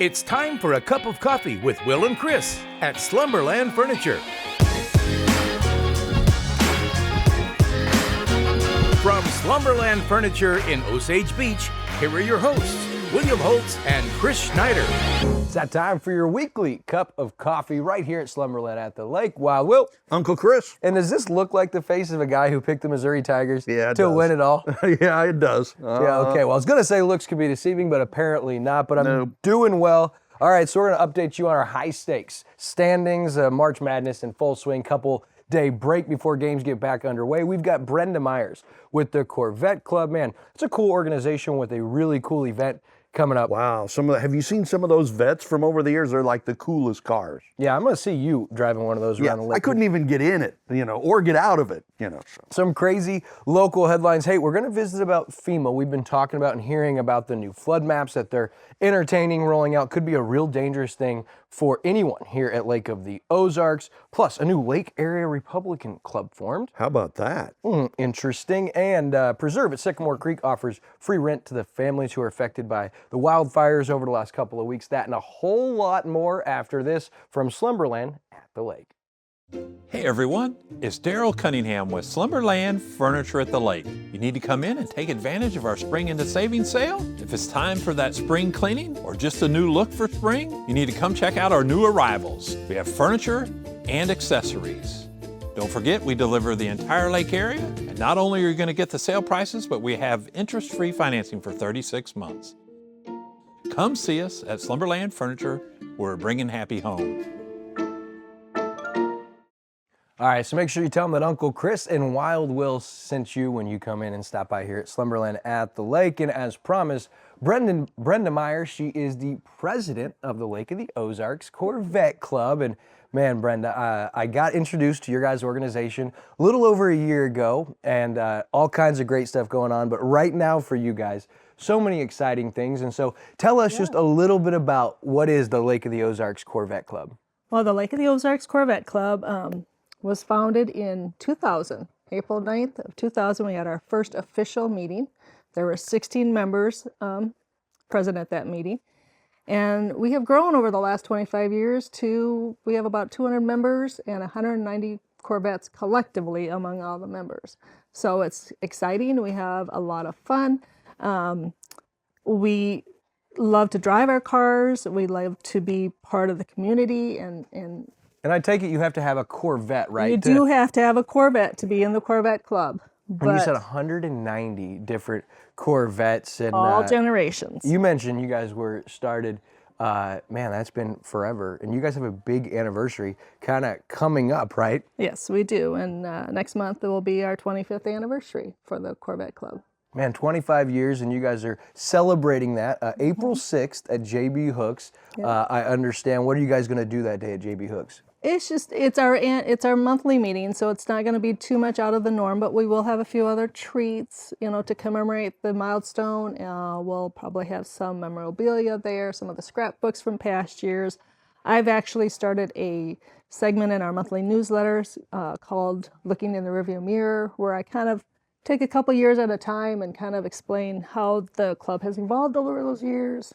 It's time for a cup of coffee with Will and Chris at Slumberland Furniture. From Slumberland Furniture in Osage Beach, here are your hosts, William Holtz and Chris Schneider. It's that time for your weekly cup of coffee right here at Slumberland at the Lake. Wild Will. Uncle Chris. And does this look like the face of a guy who picked the Missouri Tigers to win it all? Yeah, it does. Yeah, okay. Well, I was going to say looks can be deceiving, but apparently not. But I'm doing well. All right, so we're going to update you on our high stakes standings, March Madness in full swing, couple-day break before games get back underway. We've got Brenda Meyers with the Corvette Club. Man, it's a cool organization with a really cool event coming up. Wow. Have you seen some of those vets from over the years? They're like the coolest cars. Yeah, I'm going to see you driving one of those around the lake. I couldn't even get in it, or get out of it, Some crazy local headlines. Hey, we're going to visit about FEMA. We've been talking about and hearing about the new flood maps that they're entertaining, rolling out. Could be a real dangerous thing for anyone here at Lake of the Ozarks. Plus, a new Lake Area Republican Club formed. How about that? Interesting. And Preserve at Sycamore Creek offers free rent to the families who are affected by the wildfires over the last couple of weeks. That and a whole lot more after this from Slumberland at the Lake. Hey everyone, it's Daryl Cunningham with Slumberland Furniture at the Lake. You need to come in and take advantage of our Spring into Savings sale? If it's time for that spring cleaning or just a new look for spring, you need to come check out our new arrivals. We have furniture and accessories. Don't forget, we deliver the entire lake area, and not only are you going to get the sale prices, but we have interest-free financing for 36 months. Come see us at Slumberland Furniture. We're bringing happy home. All right, so make sure you tell them that Uncle Chris and Wild Will sent you when you come in and stop by here at Slumberland at the Lake. And as promised, Brenda Meyers, she is the president of the Lake of the Ozarks Corvette Club. And man, Brenda, I got introduced to your guys' organization a little over a year ago, and all kinds of great stuff going on. But right now for you guys, so many exciting things. And so tell us just a little bit about what is the Lake of the Ozarks Corvette Club. Well, the Lake of the Ozarks Corvette Club was founded in 2000. April 9th of 2000, we had our first official meeting. There were 16 members present at that meeting. And we have grown over the last 25 years we have about 200 members and 190 Corvettes collectively among all the members. So it's exciting. We have a lot of fun. We love to drive our cars. We love to be part of the community And I take it you have to have a Corvette, right? You do have to have a Corvette to be in the Corvette Club. And you said 190 different Corvettes. And all generations. You mentioned you guys were started, man, that's been forever. And you guys have a big anniversary kind of coming up, right? Yes, we do. And next month it will be our 25th anniversary for the Corvette Club. Man, 25 years, and you guys are celebrating that. April 6th at JB Hooks. I understand. What are you guys going to do that day at JB Hooks? It's our monthly meeting, so it's not going to be too much out of the norm, but we will have a few other treats, to commemorate the milestone. We'll probably have some memorabilia there, some of the scrapbooks from past years. I've actually started a segment in our monthly newsletters called Looking in the Rearview Mirror, where I kind of take a couple years at a time and kind of explain how the club has evolved over those years.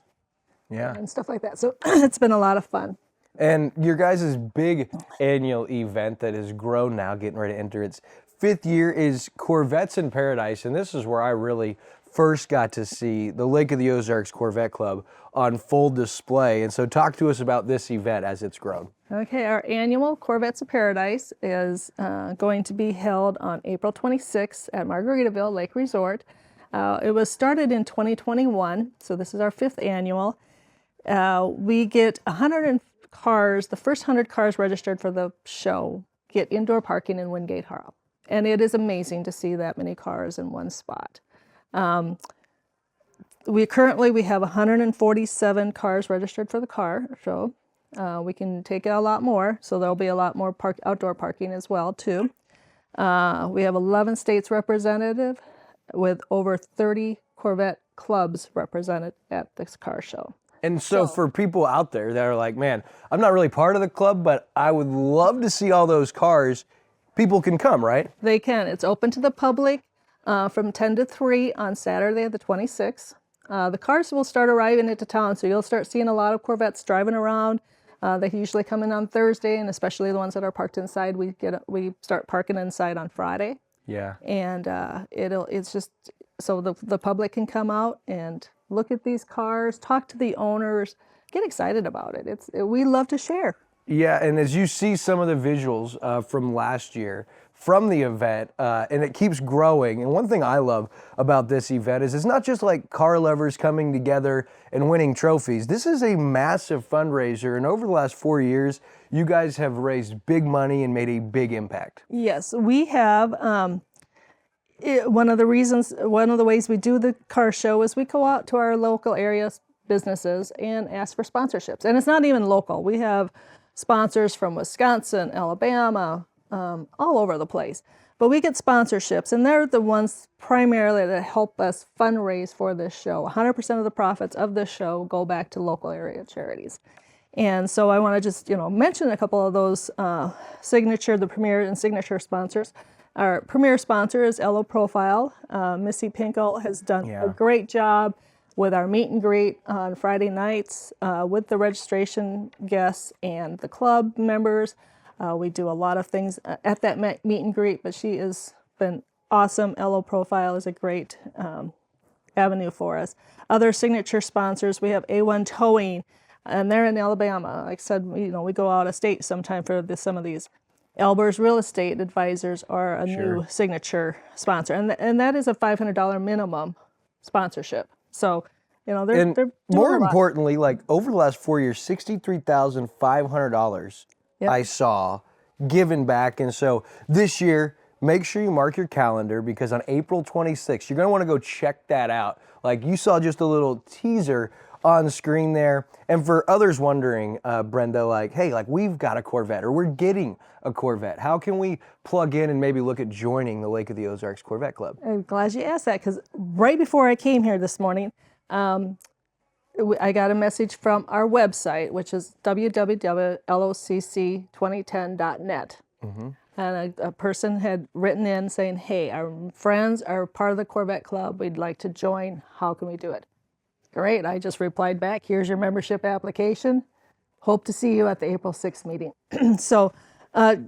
Yeah. And stuff like that. So it's been a lot of fun. And your guys' big annual event that has grown now, getting ready to enter its 5th year, is Corvettes in Paradise. And this is where I really first got to see the Lake of the Ozarks Corvette Club on full display. And so talk to us about this event as it's grown. Okay, our annual Corvettes of Paradise is going to be held on April 26th at Margaritaville Lake Resort. It was started in 2021, so this is our 5th annual. We get 100 cars, the first 100 cars registered for the show get indoor parking in Wingate Hall. And it is amazing to see that many cars in one spot. We have 147 cars registered for the car show. We can take a lot more, so there'll be a lot more outdoor parking as well too. We have 11 states represented with over 30 Corvette clubs represented at this car show. And so for people out there that are like, man, I'm not really part of the club, but I would love to see all those cars, people can come, right? They can. It's open to the public from 10 to 3 on Saturday the 26th. The cars will start arriving into town, so you'll start seeing a lot of Corvettes driving around. They usually come in on Thursday, and especially the ones that are parked inside, we start parking inside on Friday. Yeah. And it's just so the public can come out and look at these cars, talk to the owners, get excited about it. We love to share. Yeah, and as you see some of the visuals from last year from the event, and it keeps growing. And one thing I love about this event is it's not just like car lovers coming together and winning trophies. This is a massive fundraiser, and over the last 4 years, you guys have raised big money and made a big impact. Yes, we have. One of the ways we do the car show is we go out to our local area businesses and ask for sponsorships. And it's not even local. We have sponsors from Wisconsin, Alabama, all over the place. But we get sponsorships, and they're the ones primarily that help us fundraise for this show. 100% of the profits of this show go back to local area charities. And so I want to just, mention a couple of those the premier and signature sponsors. Our premier sponsor is LO Profile. Missy Pinkle has done a great job with our meet and greet on Friday nights with the registration guests and the club members. We do a lot of things at that meet and greet, but she has been awesome. LO Profile is a great avenue for us. Other signature sponsors, we have A1 Towing, and they're in Alabama. Like I said, we go out of state sometime for some of these. Elber's Real Estate Advisors are a new signature sponsor, and that is a $500 minimum sponsorship. So, they're doing more a lot. importantly, like over the last 4 years, $63,500 I saw given back. And so this year, make sure you mark your calendar, because on April 26th, you're going to want to go check that out. Like you saw just a little teaser on screen there. And for others wondering, Brenda, like, hey, like we've got a Corvette or we're getting a Corvette. How can we plug in and maybe look at joining the Lake of the Ozarks Corvette Club? I'm glad you asked that, because right before I came here this morning, I got a message from our website, which is www.locc2010.net. Mm-hmm. And a person had written in saying, hey, our friends are part of the Corvette Club. We'd like to join. How can we do it? Great. I just replied back, here's your membership application. Hope to see you at the April 6th meeting. So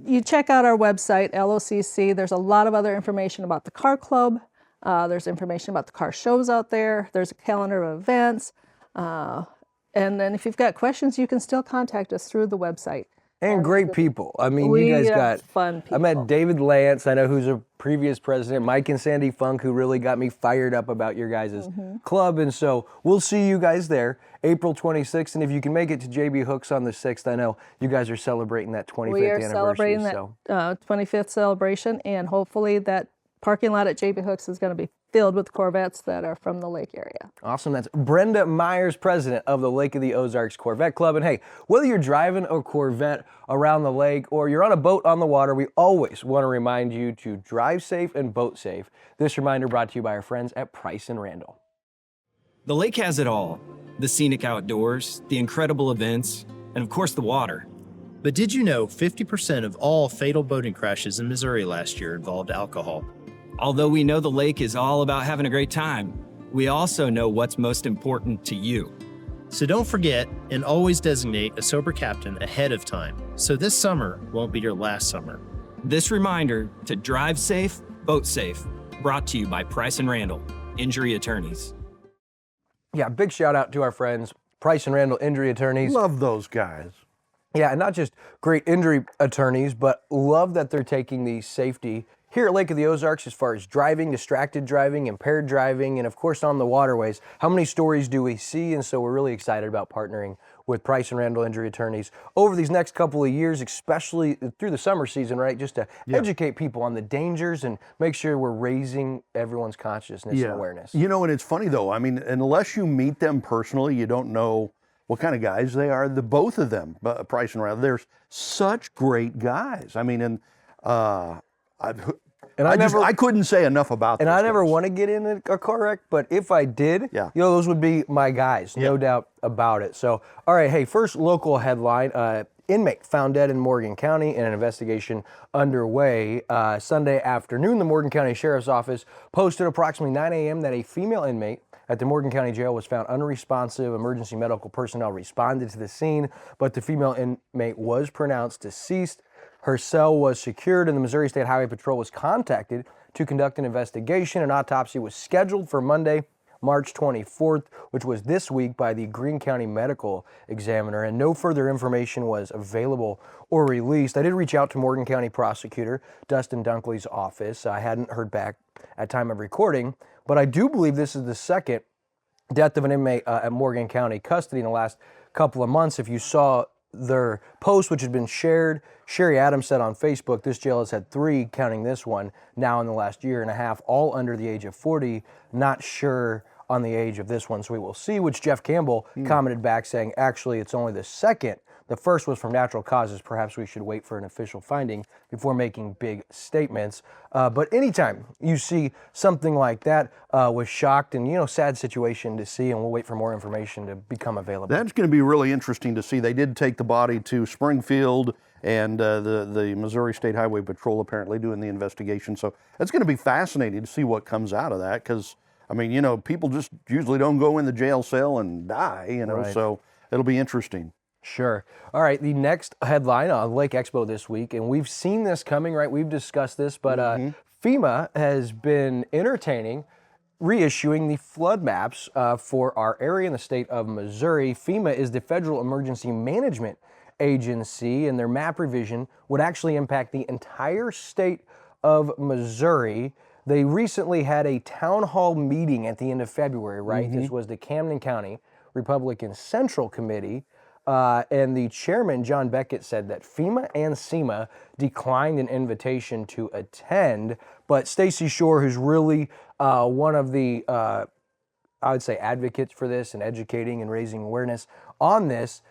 you check out our website, LOCC. There's a lot of other information about the car club. There's information about the car shows out there. There's a calendar of events. And then if you've got questions, you can still contact us through the website. And great people. I mean, you guys got fun people. I met David Lance, I know, who's a previous president, Mike and Sandy Funk, who really got me fired up about your guys' club. And so we'll see you guys there, April 26th. And if you can make it to JB Hooks on the 6th, I know you guys are celebrating that 25th anniversary. We are celebrating that 25th celebration, and hopefully that parking lot at JB Hooks is going to be filled with Corvettes that are from the lake area. Awesome. That's Brenda Meyers, president of the Lake of the Ozarks Corvette Club. And hey, whether you're driving a Corvette around the lake or you're on a boat on the water, we always want to remind you to drive safe and boat safe. This reminder brought to you by our friends at Price and Randall. The lake has it all: the scenic outdoors, the incredible events, and of course the water. But did you know 50% of all fatal boating crashes in Missouri last year involved alcohol? Although we know the lake is all about having a great time, we also know what's most important to you. So don't forget and always designate a sober captain ahead of time, so this summer won't be your last summer. This reminder to drive safe, boat safe, brought to you by Price and Randall, injury attorneys. Yeah, big shout out to our friends, Price and Randall Injury Attorneys. Love those guys. Yeah, and not just great injury attorneys, but love that they're taking the safety here at Lake of the Ozarks as far as driving, distracted driving, impaired driving, and of course on the waterways. How many stories do we see? And so we're really excited about partnering with Price and Randall Injury Attorneys over these next couple of years, especially through the summer season, right? Just to educate people on the dangers and make sure we're raising everyone's consciousness and awareness. You know, and it's funny though, I mean, unless you meet them personally, you don't know what kind of guys they are. The both of them, Price and Randall, they're such great guys. I mean, and I couldn't say enough about them. And I never want to get in a car wreck, but if I did, those would be my guys, no doubt about it. So, all right, hey, first local headline. Inmate found dead in Morgan County and an investigation underway. Sunday afternoon, the Morgan County Sheriff's Office posted approximately 9 a.m. that a female inmate at the Morgan County Jail was found unresponsive. Emergency medical personnel responded to the scene, but the female inmate was pronounced deceased. Her cell was secured, and the Missouri State Highway Patrol was contacted to conduct an investigation. An autopsy was scheduled for Monday, March 24th, which was this week, by the Greene County Medical Examiner, and no further information was available or released. I did reach out to Morgan County Prosecutor Dustin Dunkley's office. I hadn't heard back at time of recording, but I do believe this is the second death of an inmate at Morgan County custody in the last couple of months. If you saw their post, which had been shared, Sherry Adams said on Facebook, this jail has had 3, counting this one, now in the last year and a half, all under the age of 40. Not sure on the age of this one, so we will see, which Jeff Campbell commented back saying, actually, it's only the second. The first was from natural causes. Perhaps we should wait for an official finding before making big statements. But anytime you see something like that, was shocked and, sad situation to see, and we'll wait for more information to become available. That's going to be really interesting to see. They did take the body to Springfield, and the Missouri State Highway Patrol apparently doing the investigation. So it's going to be fascinating to see what comes out of that, because, people just usually don't go in the jail cell and die, Right. So it'll be interesting. Sure. All right, the next headline on Lake Expo this week, and we've seen this coming, right? We've discussed this, but FEMA has been entertaining reissuing the flood maps for our area in the state of Missouri. FEMA is the Federal Emergency Management Agency, and their map revision would actually impact the entire state of Missouri. They recently had a town hall meeting at the end of February, right? This was the Camden County Republican Central Committee. And the chairman, John Beckett, said that FEMA and SEMA declined an invitation to attend. But Stacy Shore, who's really one of the, I would say, advocates for this and educating and raising awareness on this,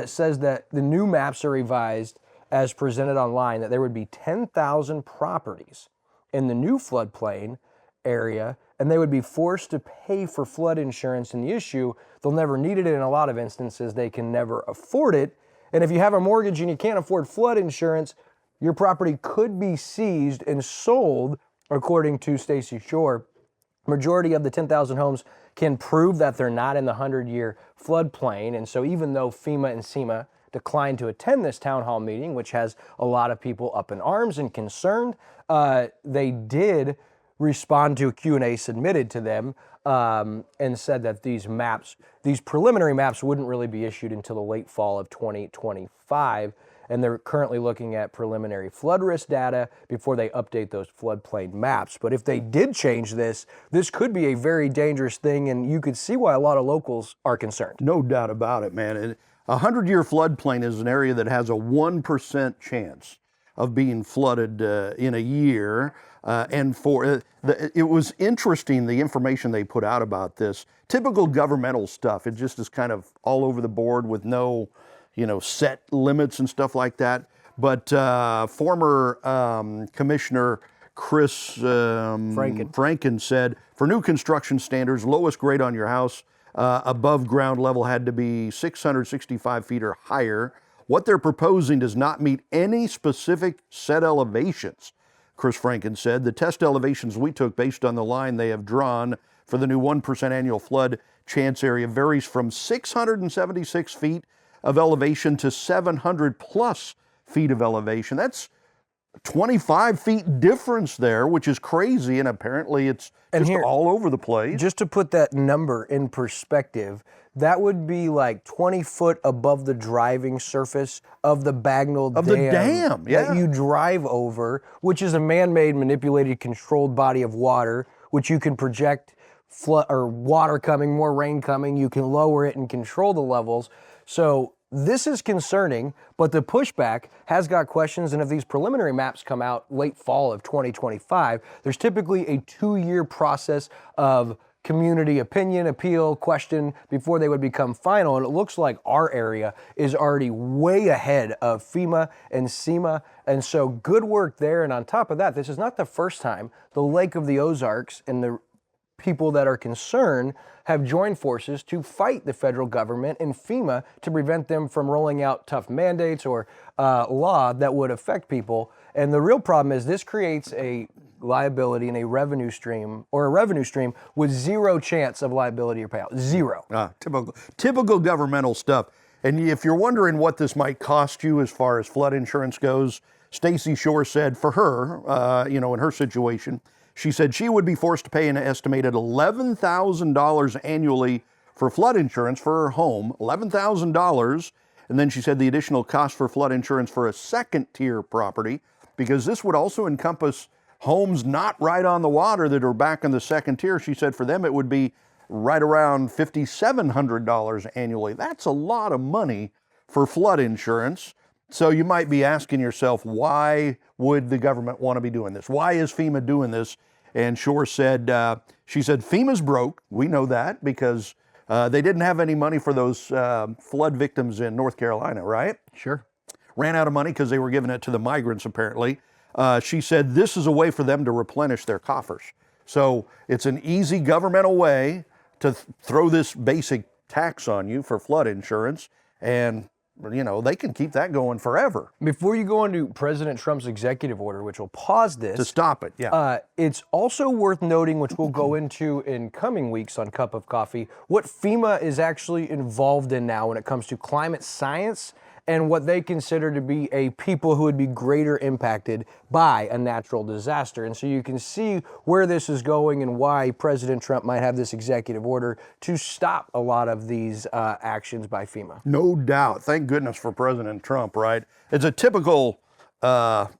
says that the new maps are revised as presented online, that there would be 10,000 properties in the new floodplain area, and they would be forced to pay for flood insurance. And the issue, they'll never need it. In a lot of instances, they can never afford it. And if you have a mortgage and you can't afford flood insurance, your property could be seized and sold, according to Stacy Shore. Majority of the 10,000 homes can prove that they're not in the 100-year floodplain. And so even though FEMA and SEMA declined to attend this town hall meeting, which has a lot of people up in arms and concerned, they did respond to a Q&A submitted to them, and said that these preliminary maps wouldn't really be issued until the late fall of 2025. And they're currently looking at preliminary flood risk data before they update those floodplain maps. But if they did change this could be a very dangerous thing, and you could see why a lot of locals are concerned. No doubt about it, man. A 100-year floodplain is an area that has a 1% chance of being flooded in a year. And it was interesting, the information they put out about this. Typical governmental stuff. It just is kind of all over the board with no, set limits and stuff like that. But former Commissioner Chris Franken said, for new construction standards, lowest grade on your house above ground level had to be 665 feet or higher. What they're proposing does not meet any specific set elevations. Chris Franken said, the test elevations we took based on the line they have drawn for the new 1% annual flood chance area varies from 676 feet of elevation to 700 plus feet of elevation. That's 25 feet difference there, which is crazy, and apparently it's just all over the place. Just to put that number in perspective, that would be like 20 foot above the driving surface of the Bagnell Dam that you drive over, which is a man-made, manipulated, controlled body of water, which you can project flood or water coming, more rain coming. You can lower it and control the levels. So this is concerning, but the pushback has got questions, and if these preliminary maps come out late fall of 2025, there's typically a 2-year process of community opinion, appeal, question before they would become final. And it looks like our area is already way ahead of FEMA and SEMA. And so good work there. And on top of that, this is not the first time the Lake of the Ozarks and the people that are concerned have joined forces to fight the federal government and FEMA to prevent them from rolling out tough mandates or law that would affect people. And the real problem is this creates a liability and a revenue stream with zero chance of liability or payout. Zero. Typical governmental stuff. And if you're wondering what this might cost you as far as flood insurance goes, Stacy Shore said for her, in her situation, she said she would be forced to pay an estimated $11,000 annually for flood insurance for her home, $11,000. And then she said the additional cost for flood insurance for a second-tier property, because this would also encompass homes not right on the water that are back in the second tier. She said for them it would be right around $5,700 annually. That's a lot of money for flood insurance. So you might be asking yourself, why would the government want to be doing this? Why is FEMA doing this? And Shore said, she said, FEMA's broke. We know that because they didn't have any money for those flood victims in North Carolina, right? Sure. Ran out of money because they were giving it to the migrants, apparently. She said this is a way for them to replenish their coffers. So it's an easy governmental way to throw this basic tax on you for flood insurance, and they can keep that going forever. Before you go into President Trump's executive order, which will pause this. To stop it, yeah. It's also worth noting, which we'll go into in coming weeks on Cup of Coffee, what FEMA is actually involved in now when it comes to climate science and what they consider to be a people who would be greater impacted by a natural disaster. And so you can see where this is going and why President Trump might have this executive order to stop a lot of these actions by FEMA. No doubt. Thank goodness for President Trump, right? It's a typical tax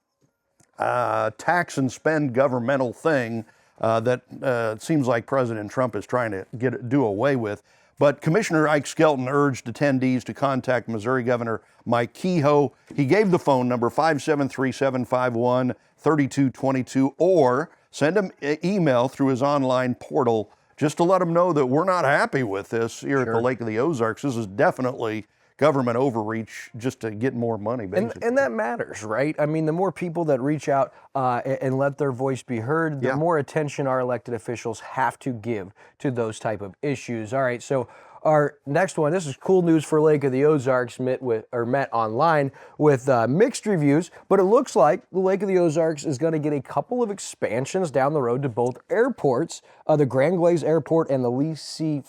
and spend governmental thing that it seems like President Trump is trying to do away with. But Commissioner Ike Skelton urged attendees to contact Missouri Governor Mike Kehoe. He gave the phone number 573-751-3222, or send him an email through his online portal just to let him know that we're not happy with this here at the Lake of the Ozarks. This is definitely government overreach just to get more money, basically. And that matters, right? I mean, the more people that reach out and let their voice be heard, the more attention our elected officials have to give to those type of issues. All right, so our next one, this is cool news for Lake of the Ozarks, met online with mixed reviews, but it looks like the Lake of the Ozarks is going to get a couple of expansions down the road to both airports, the Grand Glaze Airport and the Lee C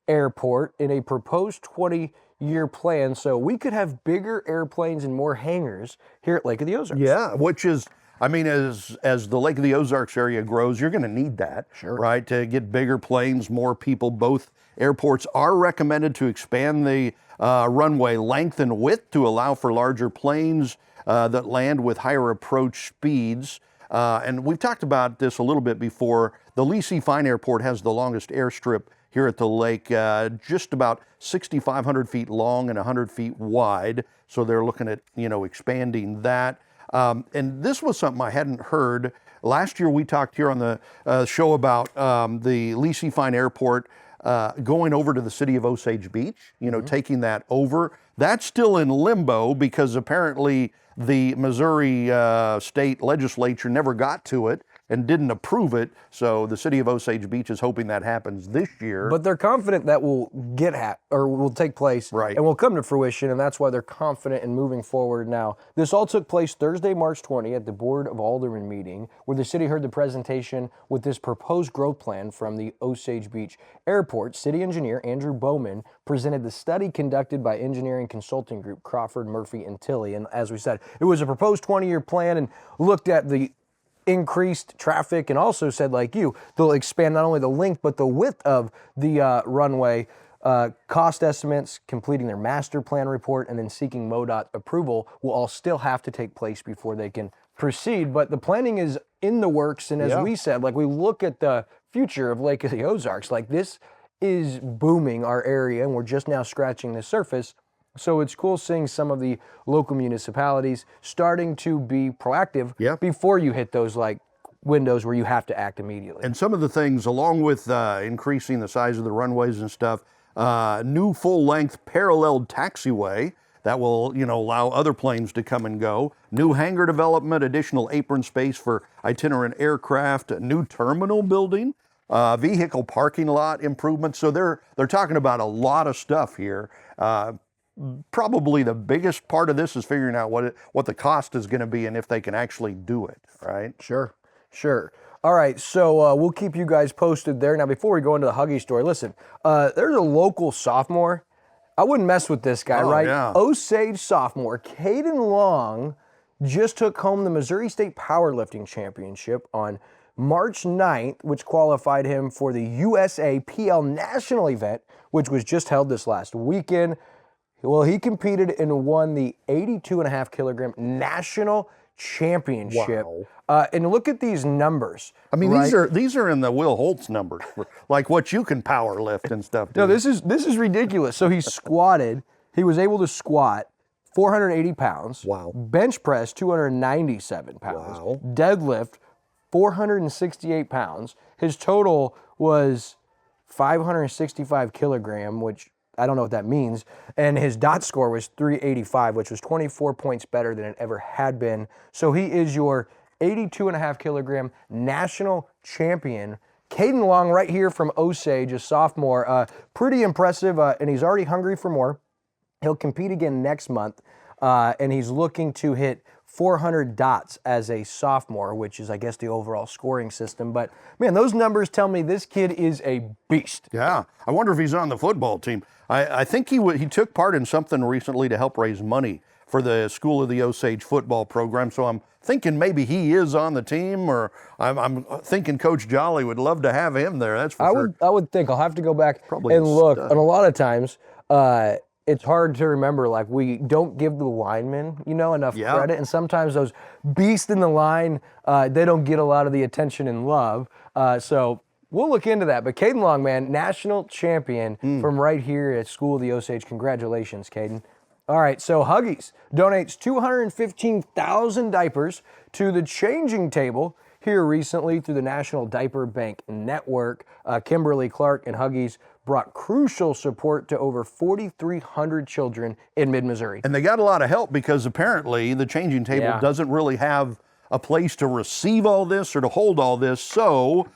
Airport, in a proposed 20-year plan. So we could have bigger airplanes and more hangars here at Lake of the Ozarks. Yeah, which is, I mean, as the Lake of the Ozarks area grows, you're going to need that, right? To get bigger planes, more people. Both airports are recommended to expand the runway length and width to allow for larger planes that land with higher approach speeds. And we've talked about this a little bit before. The Lee C Airport has the longest airstrip here at the lake, just about 6,500 feet long and 100 feet wide. So they're looking at, expanding that. And this was something I hadn't heard. Last year we talked here on the show about the Lee C Airport going over to the city of Osage Beach, taking that over. That's still in limbo because apparently the Missouri state legislature never got to it and didn't approve it. So the city of Osage Beach is hoping that happens this year. But they're confident that will will take place, right, and will come to fruition, and that's why they're confident in moving forward now. This all took place Thursday, March 20 at the Board of Aldermen meeting, where the city heard the presentation with this proposed growth plan from the Osage Beach Airport. City engineer Andrew Bowman presented the study conducted by engineering consulting group Crawford, Murphy, and Tilley. And as we said, it was a proposed 20-year plan and looked at the increased traffic, and also said, like you, they'll expand not only the length but the width of the runway. Cost estimates, completing their master plan report, and then seeking MoDOT approval will all still have to take place before they can proceed. But the planning is in the works, and as we said, we look at the future of Lake of the Ozarks, this is booming our area, and we're just now scratching the surface. So it's cool seeing some of the local municipalities starting to be proactive before you hit those windows where you have to act immediately. And some of the things, along with increasing the size of the runways and stuff, new full-length paralleled taxiway that will, allow other planes to come and go. New hangar development, additional apron space for itinerant aircraft, a new terminal building, vehicle parking lot improvements. So they're talking about a lot of stuff here. Probably the biggest part of this is figuring out what the cost is going to be and if they can actually do it, right? Sure. Sure. All right, so we'll keep you guys posted there. Now, before we go into the Huggies story, listen, there's a local sophomore. I wouldn't mess with this guy, right? Yeah. Osage sophomore Caden Long just took home the Missouri State Powerlifting Championship on March 9th, which qualified him for the USAPL national event, which was just held this last weekend. Well, he competed and won the 82.5 kilogram national championship. Wow. And look at these numbers. I mean, right? these are in the Will Holtz numbers, like what you can power lift and stuff. No, dude. this is ridiculous. So he was able to squat 480 pounds. Wow. Bench press 297 pounds. Wow. Deadlift 468 pounds. His total was 565 kilogram, which I don't know what that means. And his dot score was 385, which was 24 points better than it ever had been. So he is your 82.5 kilogram national champion. Caden Long right here from Osage, a sophomore. Pretty impressive, and he's already hungry for more. He'll compete again next month, and he's looking to hit 400 dots as a sophomore, which is, I guess, the overall scoring system. But, man, those numbers tell me this kid is a beast. Yeah, I wonder if he's on the football team. I think he took part in something recently to help raise money for the School of the Osage football program. So I'm thinking maybe he is on the team, or I'm thinking Coach Jolly would love to have him there. That's for sure. I would think. I'll have to go back Probably and a look. stud. And a lot of times, it's hard to remember. Like, we don't give the linemen, enough credit. And sometimes those beasts in the line, they don't get a lot of the attention and love. So we'll look into that. But Caden Long, man, national champion from right here at School of the Osage. Congratulations, Caden. All right, so Huggies donates 215,000 diapers to the changing table here recently through the National Diaper Bank Network. Kimberly Clark and Huggies brought crucial support to over 4,300 children in mid-Missouri. And they got a lot of help because apparently the changing table doesn't really have a place to receive all this or to hold all this. So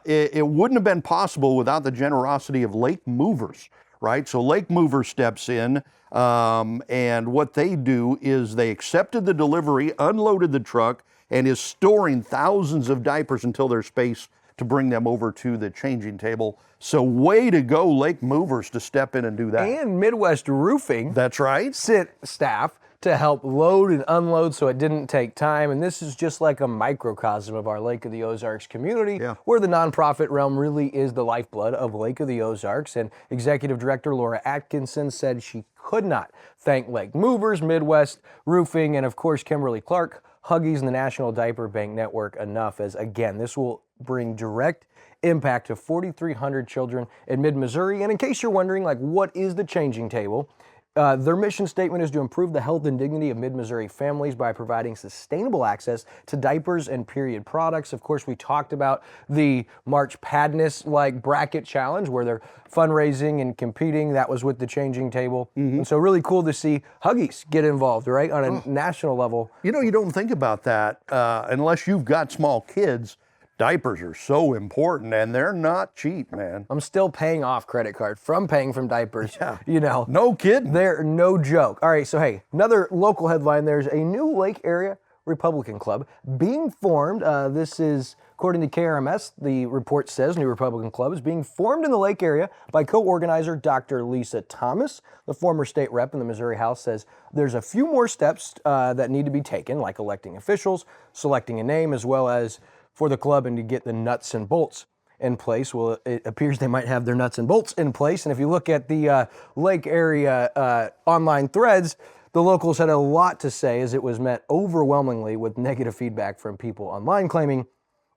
it wouldn't have been possible without the generosity of Lake Movers, right? So Lake Movers steps in, and what they do is they accepted the delivery, unloaded the truck, and is storing thousands of diapers until there's space to bring them over to the changing table. So way to go, Lake Movers, to step in and do that. And Midwest Roofing. That's right. Sent staff to help load and unload so it didn't take time. And this is just like a microcosm of our Lake of the Ozarks community, where the nonprofit realm really is the lifeblood of Lake of the Ozarks. And Executive Director Laura Atkinson said she could not thank Lake Movers, Midwest Roofing, and of course Kimberly Clark, Huggies, and the National Diaper Bank Network enough, as again, this will bring direct impact to 4,300 children in mid-Missouri. And in case you're wondering, like, what is the changing table? Their mission statement is to improve the health and dignity of mid-Missouri families by providing sustainable access to diapers and period products. Of course, we talked about the March Padness bracket challenge where they're fundraising and competing. That was with the changing table. And so really cool to see Huggies get involved, right, on a national level. You don't think about that unless you've got small kids. Diapers are so important, and they're not cheap, man. I'm still paying off credit card from paying from diapers. No kidding. They're no joke. All right, so hey, another local headline. There's a new Lake Area Republican Club being formed. This is, according to KRMS, the report says new Republican Club is being formed in the Lake area by co-organizer Dr. Lisa Thomas. The former state rep in the Missouri House says there's a few more steps that need to be taken, like electing officials, selecting a name, as well as for the club and to get the nuts and bolts in place. Well, it appears they might have their nuts and bolts in place. And if you look at the Lake area online threads, the locals had a lot to say, as it was met overwhelmingly with negative feedback from people online claiming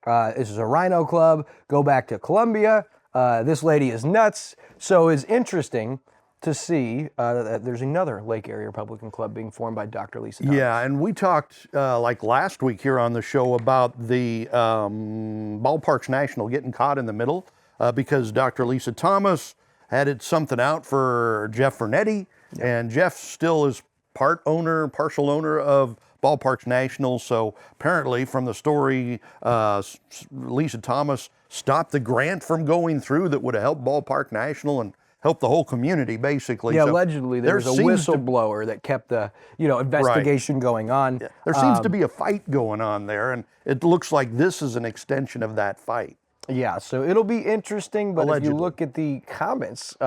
this is a rhino club, go back to Columbia, this lady is nuts. So it's interesting to see that there's another Lake Area Republican Club being formed by Dr. Lisa Thomas. Yeah, and we talked last week here on the show about the Ballparks National getting caught in the middle because Dr. Lisa Thomas had something out for Jeff Vernetti, and Jeff still is partial owner of Ballparks National. So apparently from the story, Lisa Thomas stopped the grant from going through that would have helped Ballpark National and help the whole community, basically. Yeah, So allegedly there was a whistleblower that kept the investigation going on. Yeah, there seems to be a fight going on there, and it looks like this is an extension of that fight. Yeah, so it'll be interesting, but Allegedly. if you look at the comments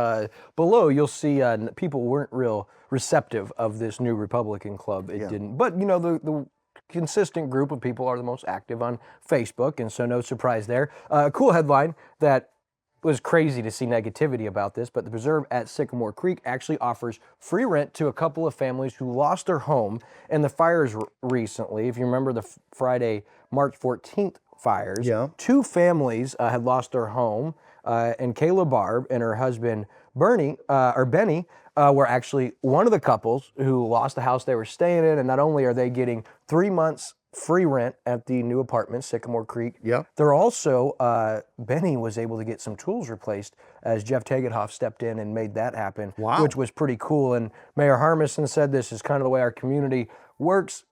below, you'll see people weren't real receptive of this new Republican club. It didn't. But, the consistent group of people are the most active on Facebook, and so no surprise there. A cool headline that was crazy to see negativity about this, but the preserve at Sycamore Creek actually offers free rent to a couple of families who lost their home in the fires recently. If you remember the Friday, March 14th fires, two families had lost their home, and Kayla Barb and her husband Benny were actually one of the couples who lost the house they were staying in, and not only are they getting 3 months free rent at the new apartment, Sycamore Creek. Yeah. They're also, Benny was able to get some tools replaced as Jeff Tegethoff stepped in and made that happen, which was pretty cool. And Mayor Harmison said this is kind of the way our community works.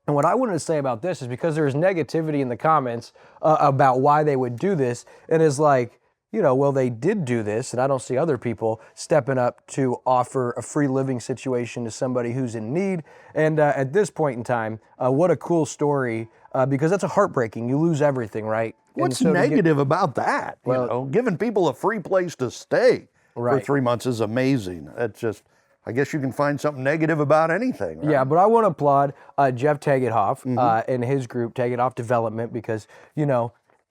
And what I wanted to say about this is because there's negativity in the comments about why they would do this, and it's like, well, they did do this, and I don't see other people stepping up to offer a free living situation to somebody who's in need. And at this point in time, what a cool story, because that's a heartbreaking. You lose everything, right? What's negative about that? Well, giving people a free place to stay for 3 months is amazing. That's just, I guess you can find something negative about anything. Right? Yeah, but I want to applaud Jeff Tegethoff and his group, Tegethoff Development, because,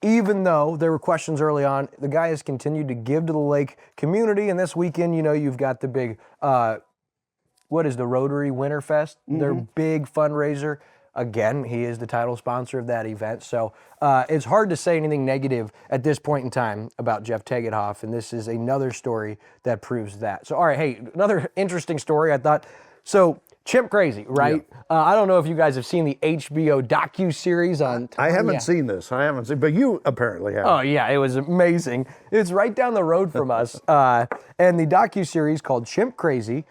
even though there were questions early on, the guy has continued to give to the lake community. And this weekend, you've got the big, what is the Rotary Winterfest? Their big fundraiser. Again, he is the title sponsor of that event. So it's hard to say anything negative at this point in time about Jeff Tegethoff. And this is another story that proves that. So, all right, hey, another interesting story I thought. So, Chimp Crazy, right? Yeah. I don't know if you guys have seen the HBO docu-series on... I haven't seen this. But you apparently have. Oh, yeah, it was amazing. It's right down the road from us. And the docu-series called Chimp Crazy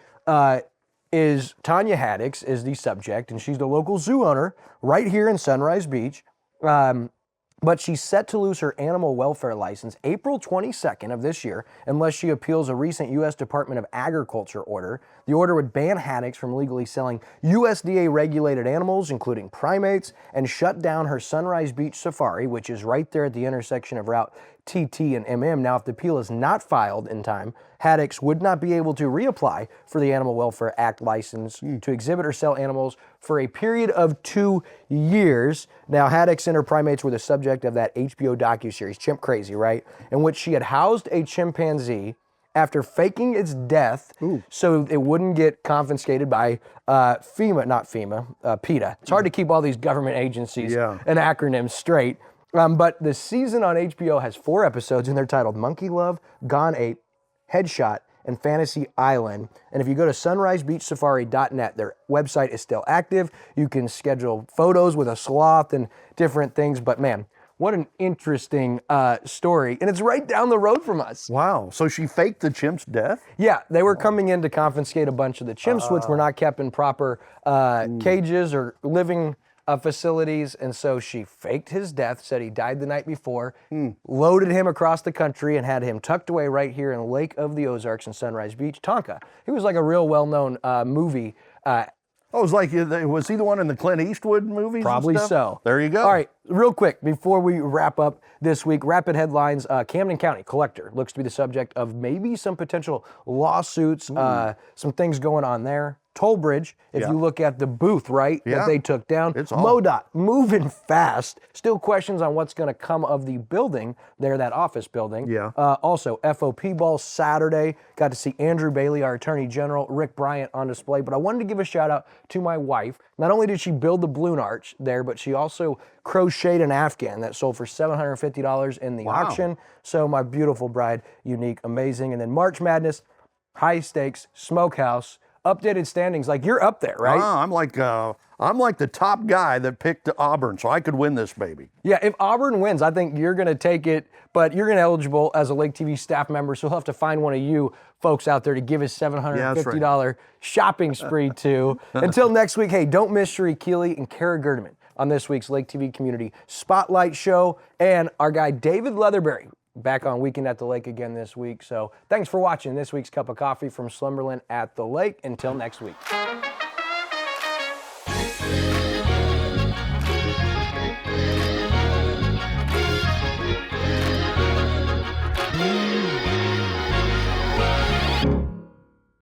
is Tanya Haddix is the subject, and she's the local zoo owner right here in Sunrise Beach. But she's set to lose her animal welfare license April 22nd of this year unless she appeals a recent U.S. Department of Agriculture order. The order would ban Haddix from legally selling USDA-regulated animals, including primates, and shut down her Sunrise Beach Safari, which is right there at the intersection of Route TT and MM. Now, if the appeal is not filed in time, Haddix would not be able to reapply for the Animal Welfare Act license to exhibit or sell animals for a period of 2 years. Now, Haddix and her primates were the subject of that HBO docuseries, Chimp Crazy, right? In which she had housed a chimpanzee after faking its death so it wouldn't get confiscated by PETA. It's hard to keep all these government agencies and acronyms straight. But the season on HBO has 4 episodes, and they're titled Monkey Love, Gone Ape, Headshot, and Fantasy Island. And if you go to sunrisebeachsafari.net, their website is still active. You can schedule photos with a sloth and different things. But man, what an interesting story. And it's right down the road from us. Wow. So she faked the chimp's death? Yeah, they were coming in to confiscate a bunch of the chimps, which were not kept in proper cages or living facilities, and so she faked his death, said he died the night before, loaded him across the country, and had him tucked away right here in the Lake of the Ozarks in Sunrise Beach, Tonka. He was like a real well-known movie. Was he the one in the Clint Eastwood movies? Probably so. There you go. All right, real quick, before we wrap up this week, rapid headlines. Camden County collector looks to be the subject of maybe some potential lawsuits, some things going on there. Toll Bridge, if you look at the booth, right, that they took down. It's MoDOT moving fast. Still questions on what's going to come of the building there, that office building. Also, FOP Ball Saturday. Got to see Andrew Bailey, our Attorney General, Rick Bryant on display. But I wanted to give a shout out to my wife. Not only did she build the balloon arch there, but she also crocheted an Afghan that sold for $750 in the auction. So my beautiful bride, unique, amazing. And then March Madness, high stakes, smokehouse, updated standings. Like, you're up there, right? I'm like the top guy that picked Auburn, so I could win this baby. Yeah, if Auburn wins, I think you're going to take it, but you're going to eligible as a Lake TV staff member, so he'll have to find one of you folks out there to give his $750 shopping spree to. Until next week, hey, don't miss Sheree Keeley and Kara Gerdeman on this week's Lake TV Community Spotlight Show, and our guy David Leatherberry back on Weekend at the Lake again this week. So thanks for watching this week's Cup of Coffee from Slumberland at the Lake. Until next week.